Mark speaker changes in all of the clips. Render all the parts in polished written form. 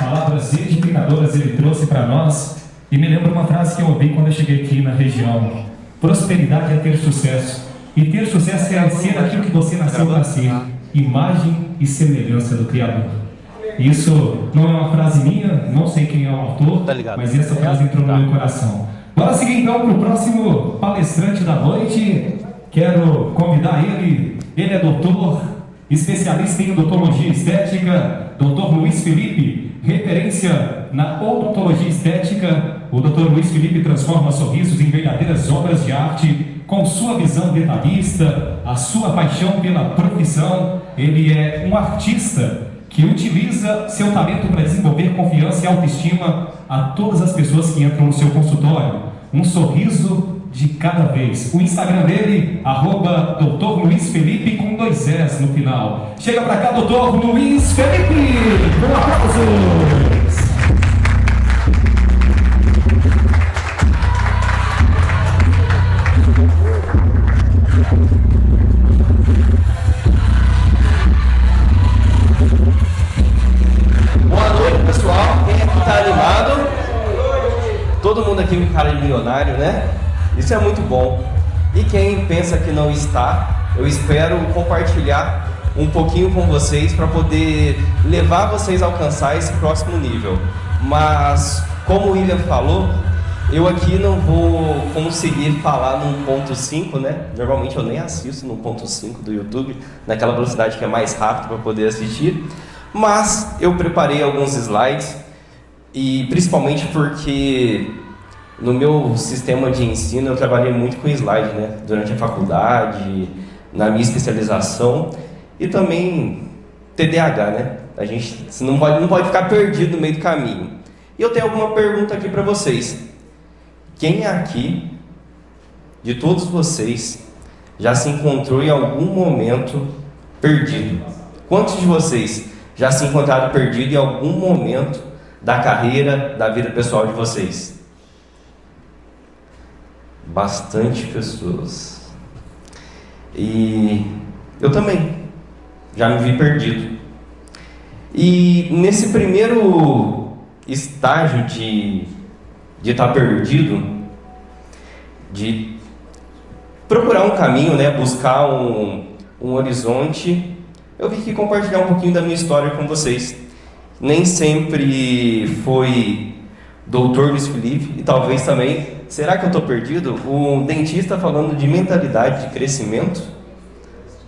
Speaker 1: palavras edificadoras ele trouxe para nós. E me lembro uma frase que eu ouvi quando eu cheguei aqui na região: prosperidade é ter sucesso. E ter sucesso é ser aquilo que você nasceu para ser, imagem e semelhança do Criador. Isso não é uma frase minha, não sei quem é o autor, mas essa frase entrou no meu coração. Bora seguir então para o próximo palestrante da noite. Quero convidar ele é doutor, especialista em odontologia estética, Dr. Luiz Felipe, referência na odontologia estética. O Dr. Luiz Felipe transforma sorrisos em verdadeiras obras de arte, com sua visão detalhista, a sua paixão pela profissão. Ele é um artista que utiliza seu talento para desenvolver confiança e autoestima a todas as pessoas que entram no seu consultório. Um sorriso de cada vez. O Instagram dele, @Dr. Luiz Felipe com 2 S no final. Chega pra cá, Dr. Luiz Felipe! Com aplausos!
Speaker 2: Boa noite, pessoal. Quem aqui tá animado? Todo mundo aqui com cara de milionário, né? Isso é muito bom. E quem pensa que não está, eu espero compartilhar um pouquinho com vocês para poder levar vocês a alcançar esse próximo nível. Mas, como o William falou, eu aqui não vou conseguir falar no 1.5, né? Normalmente eu nem assisto no 1.5 do YouTube, naquela velocidade que é mais rápido para poder assistir. Mas eu preparei alguns slides, e principalmente porque no meu sistema de ensino eu trabalhei muito com slide, né? Durante a faculdade, na minha especialização, e também TDAH, né? A gente não pode ficar perdido no meio do caminho. E eu tenho alguma pergunta aqui para vocês. Quem aqui, de todos vocês, já se encontrou em algum momento perdido? Quantos de vocês já se encontraram perdido em algum momento da carreira, da vida pessoal de vocês? Bastante pessoas. E eu também já me vi perdido. E nesse primeiro estágio de estar perdido, de procurar um caminho, né, buscar um horizonte, eu vim aqui compartilhar um pouquinho da minha história com vocês. Nem sempre foi Dr. Luiz Felipe, e talvez também, será que eu estou perdido? Um dentista falando de mentalidade de crescimento,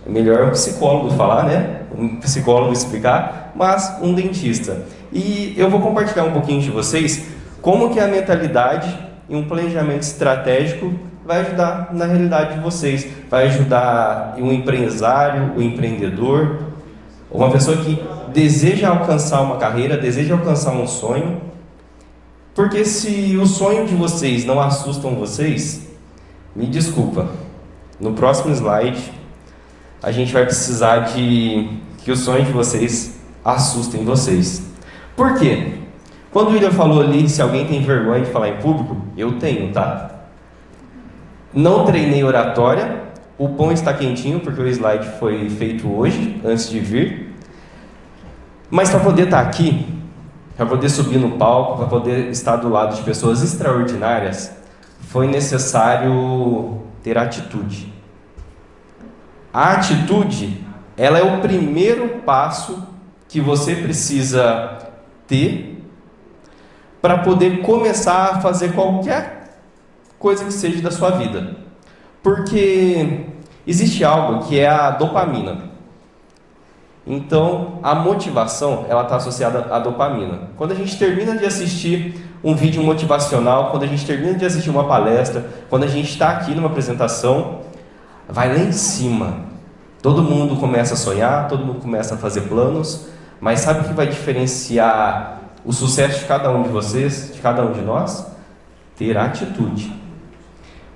Speaker 2: é melhor um psicólogo falar, né? Um psicólogo explicar, mas um dentista. E eu vou compartilhar um pouquinho de vocês como que a mentalidade e um planejamento estratégico vai ajudar na realidade de vocês, vai ajudar um empresário, um empreendedor, uma pessoa que deseja alcançar uma carreira, deseja alcançar um sonho. Porque se o sonho de vocês não assustam vocês, me desculpa, no próximo slide a gente vai precisar de que o sonho de vocês assustem vocês. Por quê? Quando o William falou ali, se alguém tem vergonha de falar em público, eu tenho, tá? Não treinei oratória, o pão está quentinho porque o slide foi feito hoje, antes de vir. Mas para poder estar aqui, para poder subir no palco, para poder estar do lado de pessoas extraordinárias, foi necessário ter atitude. A atitude, ela é o primeiro passo que você precisa ter para poder começar a fazer qualquer coisa que seja da sua vida. Porque existe algo que é a dopamina. Então, a motivação, ela está associada à dopamina. Quando a gente termina de assistir um vídeo motivacional, quando a gente termina de assistir uma palestra, quando a gente está aqui numa apresentação, vai lá em cima. Todo mundo começa a sonhar, todo mundo começa a fazer planos, mas sabe o que vai diferenciar o sucesso de cada um de vocês, de cada um de nós? Ter atitude.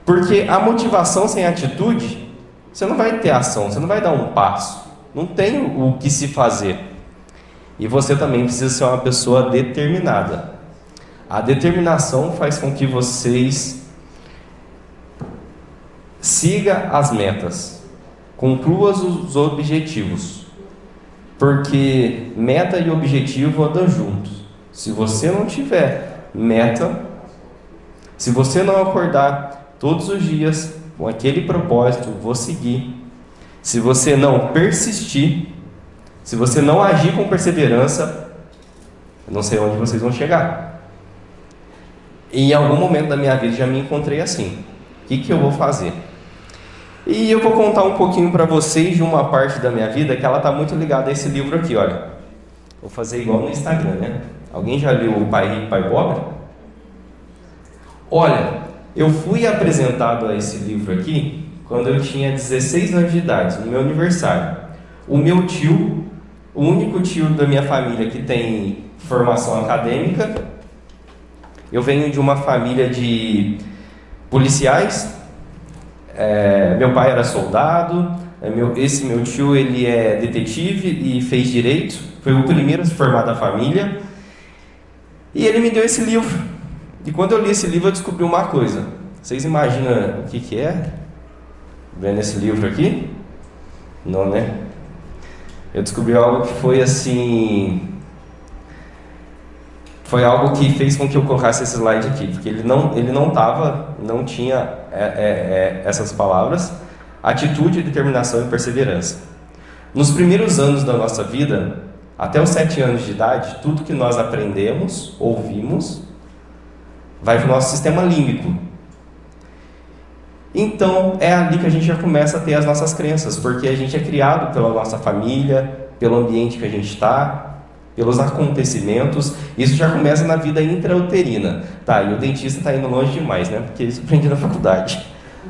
Speaker 2: Porque a motivação sem atitude, você não vai ter ação, você não vai dar um passo. Não tem o que se fazer. E você também precisa ser uma pessoa determinada. A determinação faz com que vocês sigam as metas, concluam os objetivos. Porque meta e objetivo andam juntos. Se você não tiver meta, se você não acordar todos os dias com aquele propósito, vou seguir, se você não persistir, se você não agir com perseverança, eu não sei onde vocês vão chegar. E em algum momento da minha vida já me encontrei assim. O que eu vou fazer? E eu vou contar um pouquinho para vocês de uma parte da minha vida que ela está muito ligada a esse livro aqui, olha. Vou fazer igual no Instagram, né? Alguém já leu o Pai Rico, Pai Pobre? Olha, eu fui apresentado a esse livro aqui quando eu tinha 16 anos de idade, no meu aniversário. O meu tio, o único tio da minha família que tem formação acadêmica, eu venho de uma família de policiais, meu pai era soldado, esse meu tio ele é detetive e fez direito, foi o primeiro a se formar da família, e ele me deu esse livro. E quando eu li esse livro eu descobri uma coisa. Vocês imaginam o que é? Vendo esse livro aqui? Não, né? Eu descobri algo que foi assim... Foi algo que fez com que eu colocasse esse slide aqui, porque ele não tinha essas palavras: atitude, determinação e perseverança. Nos primeiros anos da nossa vida, até os 7 anos de idade, tudo que nós aprendemos, ouvimos, vai para o nosso sistema límbico. Então, é ali que a gente já começa a ter as nossas crenças, porque a gente é criado pela nossa família, pelo ambiente que a gente está, pelos acontecimentos. Isso já começa na vida intrauterina. Tá, e o dentista está indo longe demais, né? Porque isso aprendi na faculdade.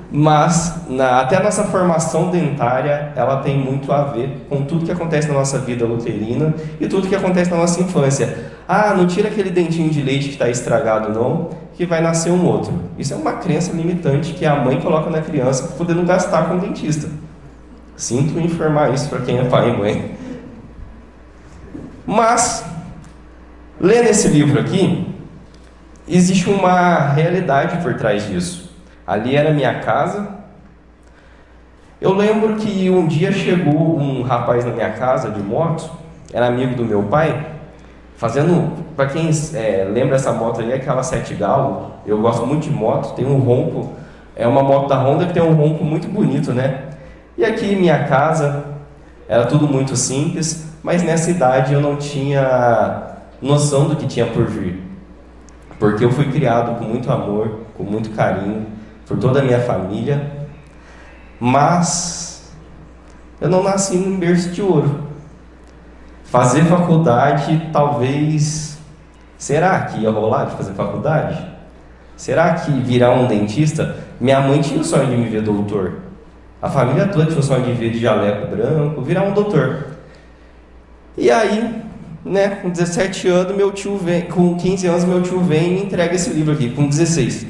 Speaker 2: Mas, até a nossa formação dentária, ela tem muito a ver com tudo que acontece na nossa vida uterina e tudo que acontece na nossa infância. Ah, não tira aquele dentinho de leite que está estragado não, que vai nascer um outro. Isso é uma crença limitante que a mãe coloca na criança para poder não gastar com o dentista. Sinto informar isso para quem é pai e mãe. Mas, lendo esse livro aqui, existe uma realidade por trás disso. Ali era minha casa. Eu lembro que um dia chegou um rapaz na minha casa de moto, era amigo do meu pai, para quem lembra essa moto aí, é aquela 7 Galo. Eu gosto muito de moto, tem um ronco, é uma moto da Honda que tem um ronco muito bonito, né? E aqui minha casa, era tudo muito simples, mas nessa idade eu não tinha noção do que tinha por vir. Porque eu fui criado com muito amor, com muito carinho, por toda a minha família, mas eu não nasci num berço de ouro. Fazer faculdade, talvez... Será que ia rolar de fazer faculdade? Será que virar um dentista? Minha mãe tinha o sonho de me ver doutor. A família toda tinha o sonho de ver de jaleco branco, virar um doutor. E aí, né, com 17 anos, meu tio vem, com 15 anos, meu tio vem e me entrega esse livro aqui, com 16,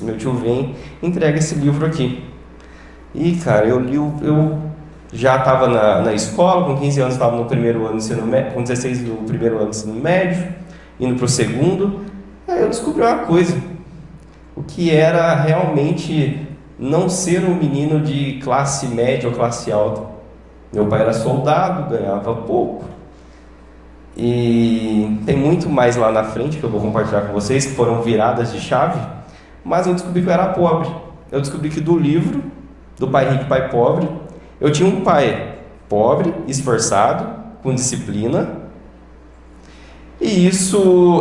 Speaker 2: meu tio vem e entrega esse livro aqui. E, cara, eu já estava na escola, com 15 anos estava no primeiro ano do ensino médio, com 16 no primeiro ano do ensino médio, indo para o segundo. Aí eu descobri uma coisa, o que era realmente não ser um menino de classe média ou classe alta. Meu pai era soldado, ganhava pouco. E tem muito mais lá na frente que eu vou compartilhar com vocês, que foram viradas de chave, mas eu descobri que eu era pobre. Eu descobri que do livro, do Pai Rico, Pai Pobre, eu tinha um pai pobre, esforçado, com disciplina. E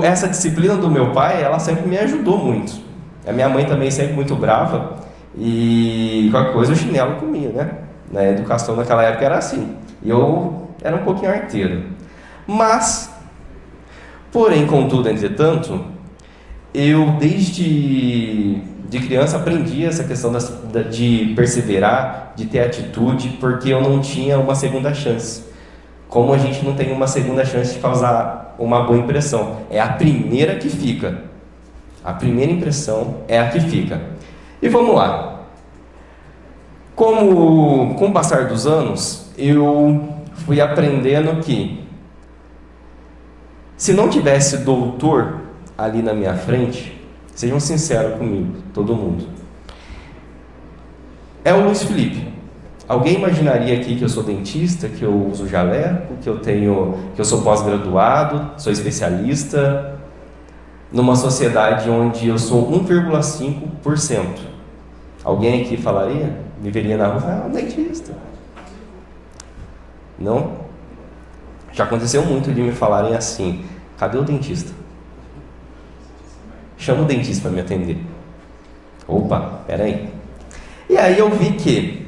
Speaker 2: essa disciplina do meu pai, ela sempre me ajudou muito. A minha mãe também sempre muito brava, e qualquer coisa o chinelo comia, né? Na educação naquela época era assim. E eu era um pouquinho arteiro. Mas, porém, contudo, entretanto, eu desde de criança aprendi essa questão de perseverar, de ter atitude, porque eu não tinha uma segunda chance. Como a gente não tem uma segunda chance de causar uma boa impressão. É a primeira que fica. A primeira impressão é a que fica. E vamos lá. Com o passar dos anos, eu fui aprendendo que se não tivesse doutor ali na minha frente, sejam sinceros comigo, todo mundo, é o Luiz Felipe. Alguém imaginaria aqui que eu sou dentista, que eu uso jaleco, que eu sou pós-graduado, sou especialista, numa sociedade onde eu sou 1,5%? Alguém aqui falaria? Me veria na rua, um dentista. Não? Já aconteceu muito de me falarem assim, cadê o dentista? Chama o dentista para me atender. Opa, peraí. E aí eu vi que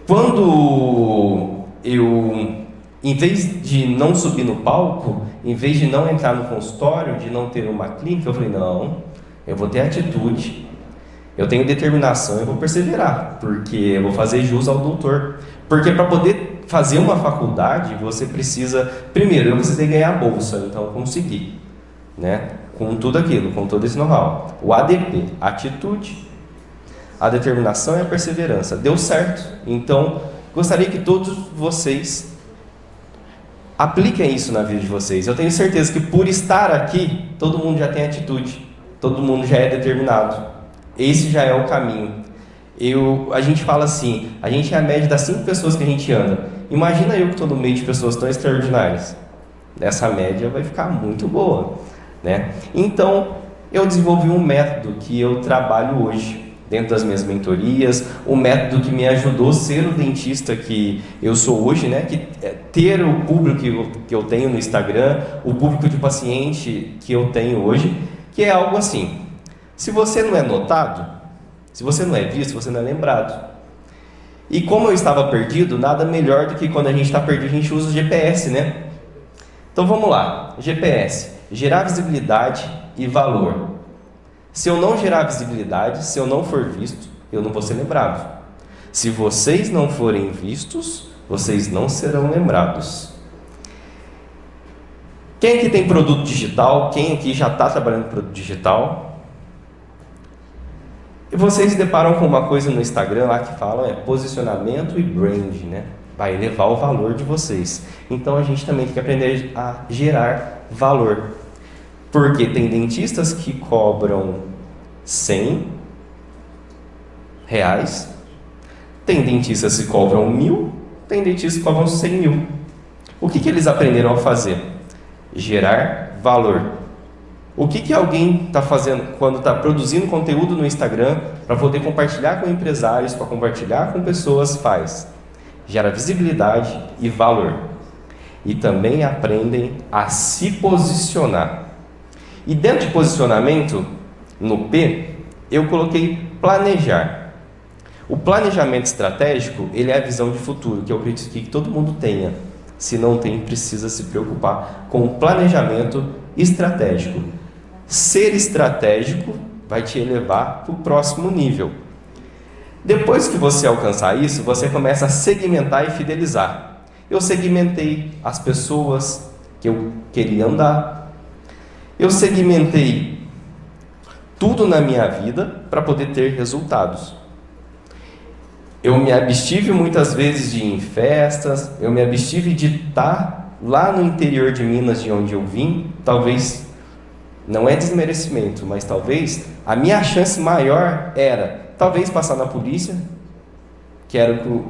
Speaker 2: quando eu, em vez de não subir no palco, em vez de não entrar no consultório, de não ter uma clínica, eu falei, não, eu vou ter atitude, eu tenho determinação, eu vou perseverar, porque eu vou fazer jus ao doutor. Porque para poder fazer uma faculdade, você precisa, primeiro, eu precisei ganhar a bolsa, então eu consegui, né? Com tudo aquilo, com todo esse know-how. O ADP, atitude, a determinação e a perseverança. Deu certo. Então, gostaria que todos vocês apliquem isso na vida de vocês. Eu tenho certeza que por estar aqui, todo mundo já tem atitude. Todo mundo já é determinado. Esse já é o caminho. A gente fala assim, a gente é a média das 5 pessoas que a gente anda. Imagina eu que estou no meio de pessoas tão extraordinárias. Essa média vai ficar muito boa, né? Então, eu desenvolvi um método que eu trabalho hoje dentro das minhas mentorias, o método que me ajudou a ser o dentista que eu sou hoje, né? Que ter o público que eu tenho no Instagram, o público de paciente que eu tenho hoje, que é algo assim, se você não é notado, se você não é visto, você não é lembrado. E como eu estava perdido, nada melhor do que quando a gente está perdido, a gente usa o GPS, né? Então vamos lá, GPS, gerar visibilidade e valor. Se eu não gerar visibilidade, se eu não for visto, eu não vou ser lembrado. Se vocês não forem vistos, vocês não serão lembrados. Quem aqui tem produto digital? Quem aqui já está trabalhando com produto digital? E vocês se deparam com uma coisa no Instagram lá que fala posicionamento e brand, né? Vai elevar o valor de vocês. Então a gente também tem que aprender a gerar valor. Porque tem dentistas que cobram R$100, tem dentistas que cobram 1.000, tem dentistas que cobram 100.000. O que eles aprenderam a fazer? Gerar valor. O que alguém está fazendo quando está produzindo conteúdo no Instagram para poder compartilhar com empresários, para compartilhar com pessoas, faz? Gera visibilidade e valor. E também aprendem a se posicionar. E dentro de posicionamento, no P, eu coloquei planejar. O planejamento estratégico, ele é a visão de futuro, que eu acredito que todo mundo tenha. Se não tem, precisa se preocupar com o planejamento estratégico. Ser estratégico vai te elevar para o próximo nível. Depois que você alcançar isso, você começa a segmentar e fidelizar. Eu segmentei as pessoas que eu queria andar. Eu segmentei tudo na minha vida para poder ter resultados. Eu me abstive muitas vezes de ir em festas, eu me abstive de estar lá no interior de Minas, de onde eu vim. Talvez, não é desmerecimento, mas talvez a minha chance maior era, talvez passar na polícia, que era o que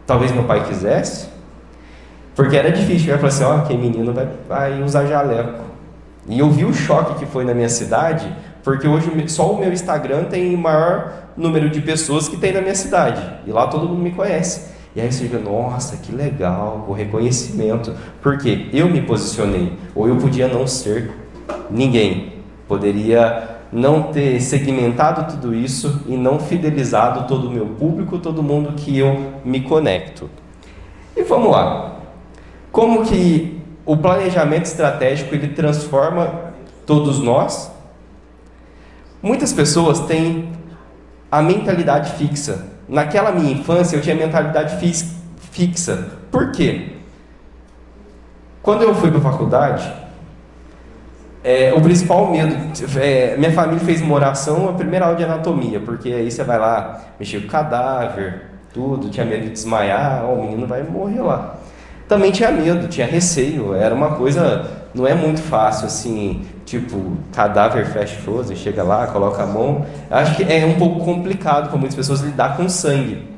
Speaker 2: talvez meu pai quisesse, porque era difícil. Eu falei assim, aquele menino vai usar jaleco. E eu vi o choque que foi na minha cidade, porque hoje só o meu Instagram tem o maior número de pessoas que tem na minha cidade. E lá todo mundo me conhece. E aí você vê, nossa, que legal, o reconhecimento. Porque eu me posicionei, ou eu podia não ser ninguém. Poderia não ter segmentado tudo isso e não fidelizado todo o meu público, todo mundo que eu me conecto. E vamos lá. Como que o planejamento estratégico ele transforma todos nós? Muitas pessoas têm a mentalidade fixa. Naquela minha infância eu tinha mentalidade fixa. Por quê? Quando eu fui para a faculdade, o principal medo, minha família fez uma oração, a primeira aula de anatomia, porque aí você vai lá mexer com o cadáver, tudo, tinha medo de desmaiar, o menino vai morrer lá. Também tinha medo, tinha receio, era uma coisa, não é muito fácil assim, tipo, cadáver flash frozen, chega lá, coloca a mão. Acho que é um pouco complicado para muitas pessoas lidar com sangue.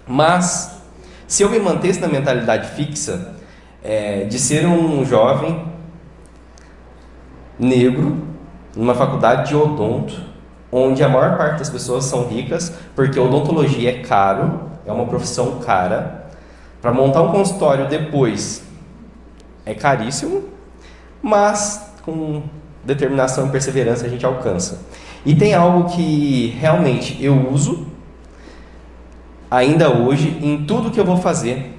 Speaker 2: Mas, se eu me mantesse na mentalidade fixa, de ser um jovem negro, numa faculdade de odonto, onde a maior parte das pessoas são ricas, porque odontologia é caro, é uma profissão cara, para montar um consultório depois é caríssimo, mas com determinação e perseverança a gente alcança. E tem algo que realmente eu uso ainda hoje em tudo que eu vou fazer,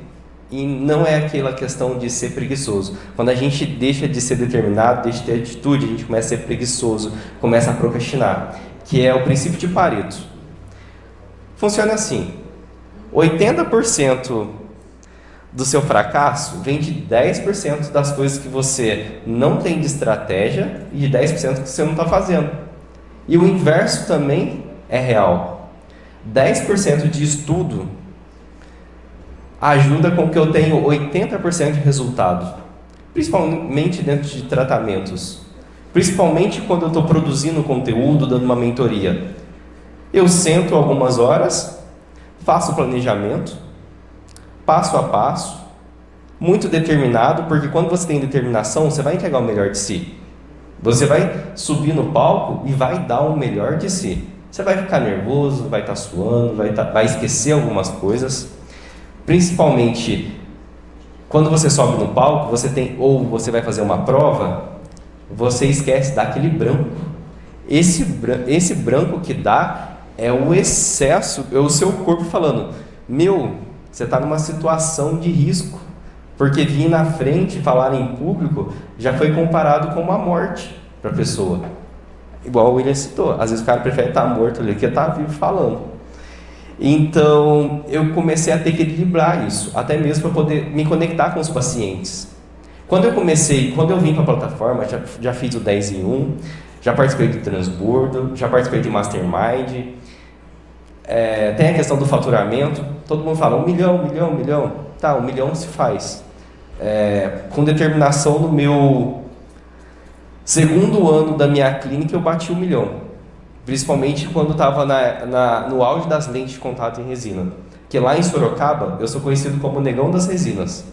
Speaker 2: e não é aquela questão de ser preguiçoso. Quando a gente deixa de ser determinado, deixa de ter atitude, a gente começa a ser preguiçoso, começa a procrastinar, que é o princípio de Pareto. Funciona assim: 80% do seu fracasso vem de 10% das coisas que você não tem de estratégia e de 10% que você não está fazendo. E o inverso também é real. 10% de estudo ajuda com que eu tenha 80% de resultado, principalmente dentro de tratamentos, principalmente quando eu estou produzindo conteúdo, dando uma mentoria. Eu sento algumas horas, faço o planejamento, passo a passo, muito determinado, porque quando você tem determinação, você vai entregar o melhor de si. Você vai subir no palco e vai dar o melhor de si. Você vai ficar nervoso, vai estar suando, vai esquecer algumas coisas. Principalmente quando você sobe no palco, ou você vai fazer uma prova, você esquece daquele branco. Esse branco que dá é o excesso, é o seu corpo falando: meu, você está numa situação de risco, porque vir na frente falar em público já foi comparado com uma morte para a pessoa. Igual o William citou, às vezes o cara prefere estar morto ali que estar vivo falando. Então, eu comecei a ter que equilibrar isso, até mesmo para poder me conectar com os pacientes. Quando eu vim para a plataforma, já fiz o 10 em 1, já participei do transbordo, já participei de mastermind, tem a questão do faturamento, todo mundo fala 1 milhão, 1 milhão, 1 milhão, tá, 1 milhão se faz. Com determinação no meu segundo ano da minha clínica, eu bati 1 milhão. Principalmente quando estava no auge das lentes de contato em resina. Porque lá em Sorocaba, eu sou conhecido como o negão das resinas.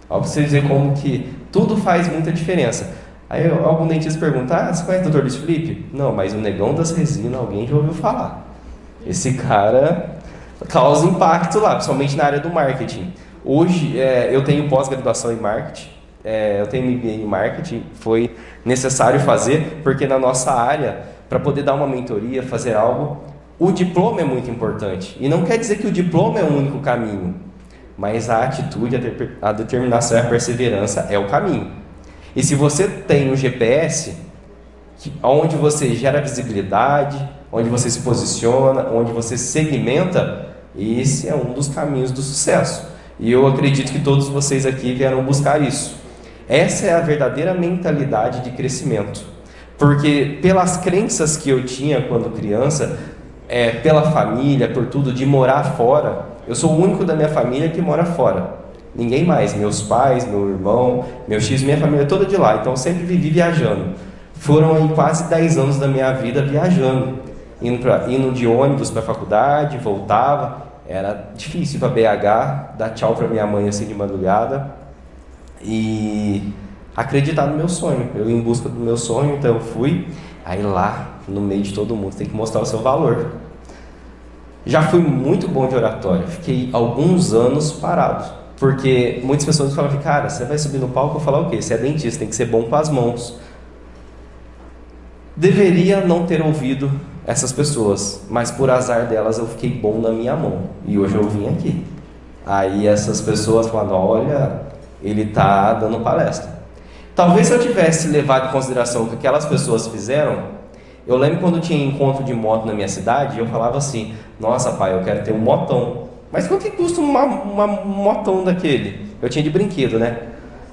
Speaker 2: Ó, pra vocês verem como que tudo faz muita diferença. Aí algum dentista pergunta: você conhece o Dr. Luiz Felipe? Não, mas o negão das resinas, alguém já ouviu falar. Esse cara causa impacto lá, principalmente na área do marketing. Hoje, eu tenho pós-graduação em marketing, eu tenho MBA em marketing, foi necessário fazer, porque na nossa área, para poder dar uma mentoria, fazer algo, o diploma é muito importante. E não quer dizer que o diploma é o único caminho, mas a atitude, a determinação e a perseverança é o caminho. E se você tem um GPS, onde você gera visibilidade, onde você se posiciona, onde você segmenta, esse é um dos caminhos do sucesso. E eu acredito que todos vocês aqui vieram buscar isso. Essa é a verdadeira mentalidade de crescimento. Porque pelas crenças que eu tinha quando criança, pela família, por tudo, de morar fora, eu sou o único da minha família que mora fora. Ninguém mais, meus pais, meu irmão, meus tios, minha família toda de lá. Então eu sempre vivi viajando. Foram aí quase 10 anos da minha vida viajando. Indo de ônibus para a faculdade, voltava. Era difícil ir para BH, dar tchau para minha mãe assim de madrugada. E acreditar no meu sonho, eu em busca do meu sonho, então eu fui, aí lá, no meio de todo mundo, tem que mostrar o seu valor. Já fui muito bom de oratória, fiquei alguns anos parado, porque muitas pessoas falavam: cara, você vai subir no palco e falar o quê? Você é dentista, tem que ser bom com as mãos. Deveria não ter ouvido essas pessoas, mas por azar delas eu fiquei bom na minha mão, e hoje eu vim aqui. Aí essas pessoas falam: olha, ele está dando palestra. Talvez se eu tivesse levado em consideração o que aquelas pessoas fizeram, eu lembro quando tinha encontro de moto na minha cidade, eu falava assim: nossa pai, eu quero ter um motão. Mas quanto que custa um motão daquele? Eu tinha de brinquedo, né?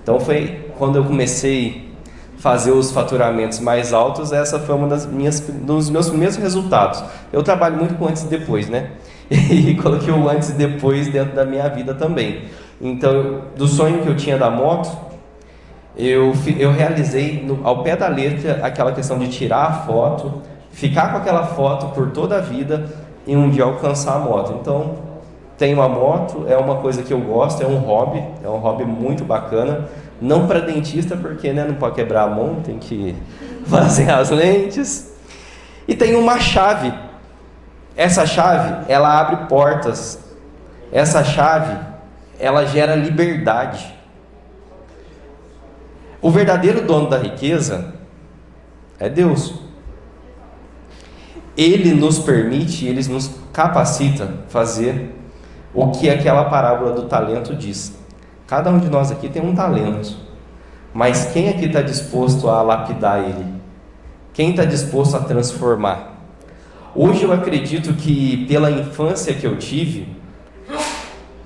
Speaker 2: Então foi quando eu comecei a fazer os faturamentos mais altos, essa foi uma dos meus primeiros resultados. Eu trabalho muito com antes e depois, né? E coloquei o antes e depois dentro da minha vida também. Então, do sonho que eu tinha da moto, eu realizei ao pé da letra aquela questão de tirar a foto, ficar com aquela foto por toda a vida e um dia alcançar a moto. Então, tenho uma moto, é uma coisa que eu gosto, é um hobby muito bacana. Não para dentista, porque né, não pode quebrar a mão, tem que fazer as lentes. E tenho uma chave. Essa chave, ela abre portas. Essa chave, ela gera liberdade. O verdadeiro dono da riqueza é Deus. Ele nos permite, Ele nos capacita a fazer o que aquela parábola do talento diz. Cada um de nós aqui tem um talento, mas quem aqui está disposto a lapidar ele? Quem está disposto a transformar? Hoje eu acredito que pela infância que eu tive,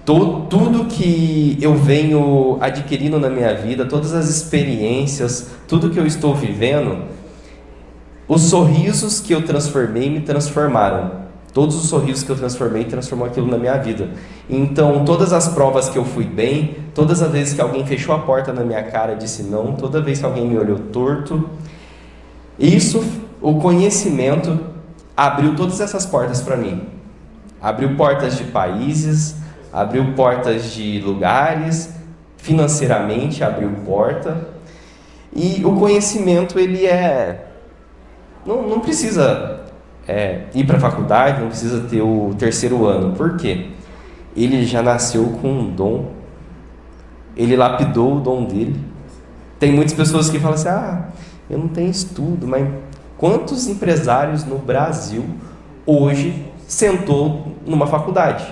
Speaker 2: tudo que eu venho adquirindo na minha vida, todas as experiências, tudo que eu estou vivendo, os sorrisos que eu transformei me transformaram. Todos os sorrisos que eu transformei transformou aquilo na minha vida. Então, todas as provas que eu fui bem, todas as vezes que alguém fechou a porta na minha cara e disse não, toda vez que alguém me olhou torto, o conhecimento abriu todas essas portas para mim. Abriu portas de países, abriu portas de lugares, financeiramente abriu porta. E o conhecimento, ele não precisa ir para a faculdade, não precisa ter o terceiro ano. Por quê? Ele já nasceu com um dom. Ele lapidou o dom dele. Tem muitas pessoas que falam assim, eu não tenho estudo, mas quantos empresários no Brasil hoje sentou numa faculdade?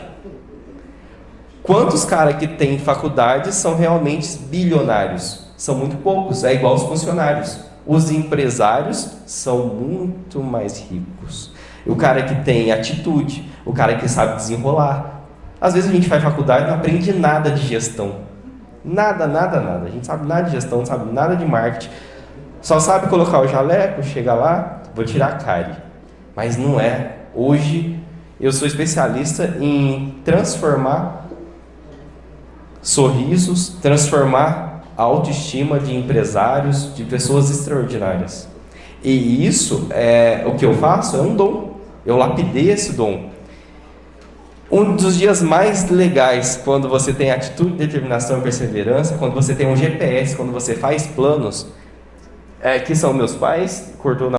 Speaker 2: Quantos caras que têm faculdade são realmente bilionários? São muito poucos, é igual os funcionários. Os empresários são muito mais ricos. O cara que tem atitude, o cara que sabe desenrolar. Às vezes a gente faz faculdade e não aprende nada de gestão. Nada. A gente sabe nada de gestão, não sabe nada de marketing. Só sabe colocar o jaleco, chega lá, vou tirar a cárie. Mas não é. Hoje eu sou especialista em transformar sorrisos, transformar a autoestima de empresários, de pessoas extraordinárias. E isso, o que eu faço é um dom. Eu lapidei esse dom. Um dos dias mais legais, quando você tem atitude, determinação e perseverança, quando você tem um GPS, quando você faz planos, que são meus pais, cortou na